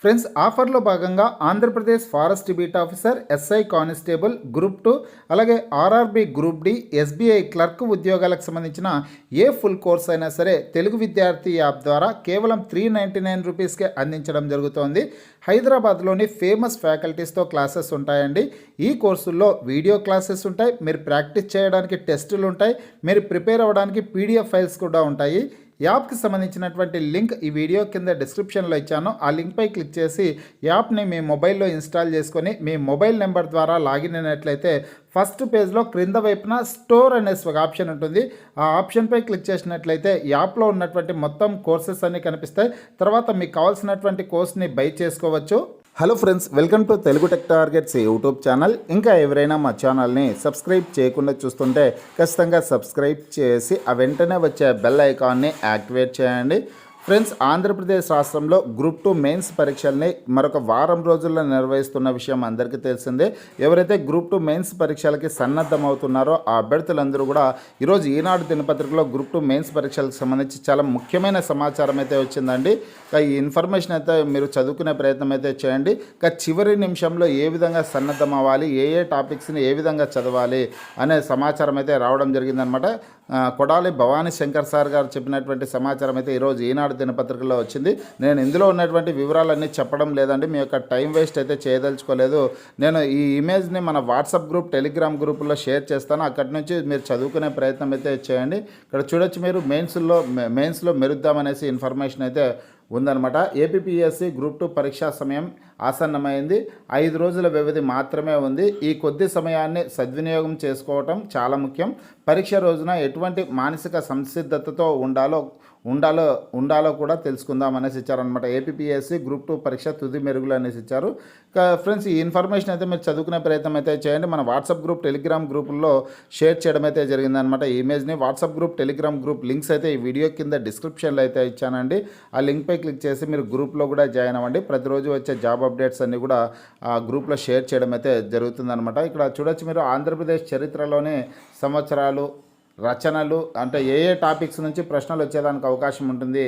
Friends ఆఫర్లో భాగంగా Andhra Pradesh forest beat officer, SI constable, group 2, అలాగే RRB group D, SBI clerk ఉద్యోగాలకు సంబంధించిన ఏ ఫుల్ కోర్స్ అయినా సరే తెలుగు విద్యార్థి యాప్ ద్వారా కేవలం 399 రూపీస్కే అందించడం జరుగుతోంది. హైదరాబాద్లోని ఫేమస్ ఫ్యాకల్టీస్తో క్లాసెస్ ఉంటాయండి. ఈ కోర్సుల్లో వీడియో క్లాసెస్ ఉంటాయి, మీరు ప్రాక్టీస్ చేయడానికి టెస్టులు ఉంటాయి, మీరు ప్రిపేర్ అవ్వడానికి పీడిఎఫ్ ఫైల్స్ కూడా ఉంటాయి. యాప్కి సంబంధించినటువంటి లింక్ ఈ వీడియో కింద డిస్క్రిప్షన్లో ఇచ్చాను. ఆ లింక్పై క్లిక్ చేసి యాప్ని మీ మొబైల్లో ఇన్స్టాల్ చేసుకొని మీ మొబైల్ నెంబర్ ద్వారా లాగిన్ అయినట్లయితే ఫస్ట్ పేజ్లో క్రింద వైపున స్టోర్ అనే ఒక ఆప్షన్ ఉంటుంది. ఆ ఆప్షన్పై క్లిక్ చేసినట్లయితే యాప్లో ఉన్నటువంటి మొత్తం కోర్సెస్ అన్నీ కనిపిస్తాయి. తర్వాత మీకు కావాల్సినటువంటి కోర్స్ని బై చేసుకోవచ్చు. Hello friends, welcome to Telugu tech targets YouTube channel. ఇంకా ఎవరైనా మా ఛానల్ని సబ్స్క్రైబ్ చేయకుండా చూస్తుంటే ఖచ్చితంగా సబ్స్క్రైబ్ చేసి ఆ వెంటనే వచ్చే బెల్ ఐకాన్ని యాక్టివేట్ చేయండి. ఫ్రెండ్స్, ఆంధ్రప్రదేశ్ రాష్ట్రంలో గ్రూప్ 2 మెయిన్స్ పరీక్షల్ని మరొక వారం రోజుల్లో నిర్వహిస్తున్న విషయం అందరికీ తెలిసిందే. ఎవరైతే గ్రూప్ 2 మెయిన్స్ పరీక్షలకి సన్నద్ధమవుతున్నారో ఆ అభ్యర్థులందరూ కూడా ఈరోజు ఈనాడు దినపత్రికలో గ్రూప్ 2 మెయిన్స్ పరీక్షలకు సంబంధించి చాలా ముఖ్యమైన సమాచారం అయితే వచ్చిందండి. ఈ ఇన్ఫర్మేషన్ అయితే మీరు చదువుకునే ప్రయత్నం అయితే చేయండి. చివరి నిమిషంలో ఏ విధంగా సన్నద్ధం అవ్వాలి, ఏ టాపిక్స్ని ఏ విధంగా చదవాలి అనే సమాచారం అయితే రావడం జరిగిందనమాట. కొడాలి భవానీ శంకర్ సార్ గారు చెప్పినటువంటి సమాచారం అయితే ఈరోజు ఈనాడు దినపత్రికలో వచ్చింది. నేను ఇందులో ఉన్నటువంటి వివరాలన్నీ చెప్పడం లేదండి, మీ యొక్క టైం వేస్ట్ అయితే చేయదలుచుకోలేదు. నేను ఈ ఇమేజ్ని మన వాట్సాప్ గ్రూప్, టెలిగ్రామ్ గ్రూపుల్లో షేర్ చేస్తాను. అక్కడి నుంచి మీరు చదువుకునే ప్రయత్నం అయితే చేయండి. ఇక్కడ చూడొచ్చు మీరు మెయిన్స్లో మెరుద్దామనేసి ఇన్ఫర్మేషన్ అయితే ఉందన్నమాట. ఏపీపీఎస్సీ గ్రూప్ 2 పరీక్షా సమయం ఆసన్నమైంది. 5 రోజుల వ్యవధి మాత్రమే ఉంది. ఈ కొద్ది సమయాన్ని సద్వినియోగం చేసుకోవటం చాలా ముఖ్యం. పరీక్ష రోజున ఎటువంటి మానసిక సంసిద్ధతతో ఉండాలో కూడా తెలుసుకుందాం అనేసి ఇచ్చారనమాట. ఏపీపీఎస్సీ గ్రూప్ 2 పరీక్ష తుది మెరుగులు అనేసి ఇచ్చారు. ఫ్రెండ్స్, ఈ ఇన్ఫర్మేషన్ అయితే మీరు చదువుకునే ప్రయత్నం అయితే చేయండి. మన వాట్సాప్ గ్రూప్, టెలిగ్రామ్ గ్రూపుల్లో షేర్ చేయడం అయితే జరిగిందనమాట. ఈ ఇమేజ్ని WhatsApp group, Telegram group links అయితే ఈ వీడియో కింద డిస్క్రిప్షన్లో అయితే ఇచ్చానండి. ఆ లింక్పై క్లిక్ చేసి మీరు గ్రూప్లో కూడా జాయిన్ అవ్వండి. ప్రతిరోజు వచ్చే జాబ్ అప్డేట్స్ అన్నీ కూడా ఆ గ్రూప్లో షేర్ చేయడం అయితే జరుగుతుందనమాట. ఇక్కడ చూడొచ్చు మీరు ఆంధ్రప్రదేశ్ చరిత్రలోనే సంవత్సరాలు, రచనలు అంటే ఏ టాపిక్స్ నుంచి ప్రశ్నలు వచ్చేదానికి అవకాశం ఉంటుంది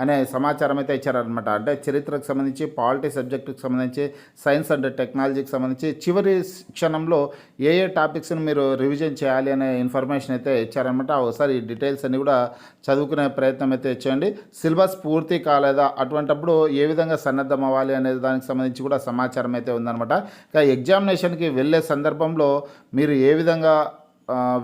అనే సమాచారం అయితే ఇచ్చారనమాట. అంటే చరిత్రకు సంబంధించి, పాలిటీ సబ్జెక్టుకి సంబంధించి, సైన్స్ అండ్ టెక్నాలజీకి సంబంధించి చివరి క్షణంలో ఏ టాపిక్స్ని మీరు రివిజన్ చేయాలి అనే ఇన్ఫర్మేషన్ అయితే ఇచ్చారనమాట. ఒకసారి ఈ డీటెయిల్స్ అన్నీ కూడా చదువుకునే ప్రయత్నం అయితే చేయండి. సిలబస్ పూర్తి కాలేదా, అటువంటప్పుడు ఏ విధంగా సన్నద్ధం అవ్వాలి అనే దానికి సంబంధించి కూడా సమాచారం అయితే ఉందన్నమాట. ఇక ఎగ్జామినేషన్కి వెళ్ళే సందర్భంలో మీరు ఏ విధంగా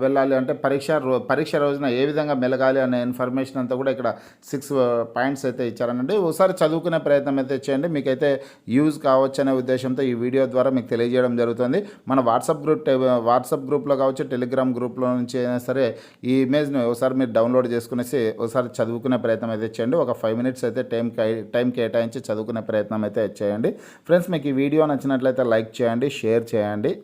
వెళ్ళాలి అంటే పరీక్ష రోజున ఏ విధంగా మెలగాలి అనే ఇన్ఫర్మేషన్ అంతా కూడా ఇక్కడ 6 పాయింట్స్ అయితే ఇచ్చారనండి. ఒకసారి చదువుకునే ప్రయత్నం అయితే చేయండి. మీకైతే యూజ్ కావచ్చు అనే ఉద్దేశంతో ఈ వీడియో ద్వారా మీకు తెలియజేయడం జరుగుతుంది. మన వాట్సాప్ గ్రూప్లో కావచ్చు, టెలిగ్రామ్ గ్రూప్లో నుంచి అయినా సరే ఈ ఇమేజ్ని ఒకసారి మీరు డౌన్లోడ్ చేసుకునేసి ఒకసారి చదువుకునే ప్రయత్నం అయితే చేయండి. ఒక 5 మినిట్స్ అయితే టైం కేటాయించి చదువుకునే ప్రయత్నం అయితే చేయండి. ఫ్రెండ్స్, మీకు ఈ వీడియో నచ్చినట్లయితే లైక్ చేయండి, షేర్ చేయండి.